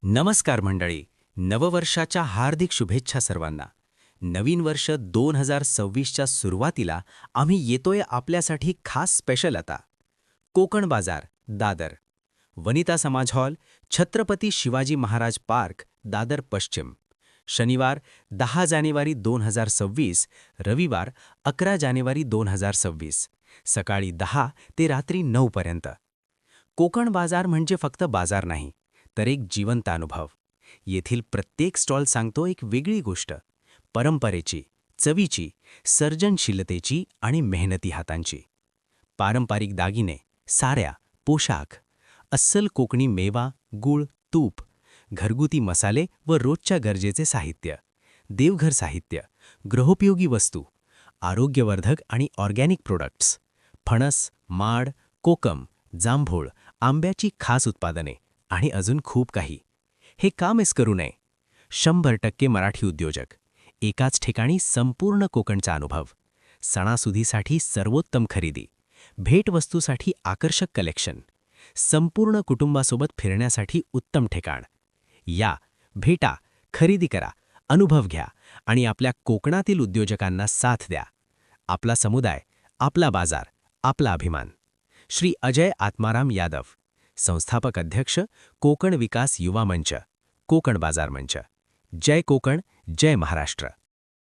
नमस्कार मंडळी. नववर्षाच्या हार्दिक शुभेच्छा सर्वांना. नवीन वर्ष 2026च्या सुरुवातीला आम्ही येतोय आपल्यासाठी खास स्पेशल आता. कोकण बाजार, दादर. वनिता समाज हॉल, छत्रपती शिवाजी महाराज पार्क, दादर पश्चिम. शनिवार 10 जानेवारी 2026, रविवार 11 जानेवारी 2026, सकाळी 10 ते रात्री 9 पर्यंत. कोकण बाजार म्हणजे फक्त बाजार नाही, तर एक जिवंत अनुभव. येथील प्रत्येक स्टॉल सांगतो एक वेगळी गोष्ट, परंपरेची, चवीची, सर्जनशीलतेची आणि मेहनती हातांची. पारंपरिक दागिने, साड्या, पोशाख, अस्सल कोकणी मेवा, गूळ, तूप, घरगुती मसाले व रोजच्या गरजेचे साहित्य, देवघर साहित्य, गृहोपयोगी वस्तू, आरोग्यवर्धक आणि ऑर्गॅनिक प्रोडक्ट्स, फणस, माड, कोकम, जांभूळ, आंब्याची खास उत्पादने आणि अजून खूप काही. हे का मिस करू नये? 100% मराठी उद्योजक, एकाच ठिकाणी संपूर्ण कोकणचा अनुभव. सणासुदीसाठी सर्वोत्तम खरेदी, भेटवस्तूसाठी आकर्षक कलेक्शन, संपूर्ण कुटुंबासोबत फिरण्यासाठी उत्तम ठिकाण. या, भेटा, खरेदी करा, अनुभव घ्या आणि आपल्या कोकणातील उद्योजकांना साथ द्या. आपला समुदाय, आपला बाजार, आपला अभिमान. श्री अजय आत्माराम यादव, संस्थापक अध्यक्ष, कोकण विकास युवा मंच, कोकण बाजार मंच. जय कोकण, जय महाराष्ट्र.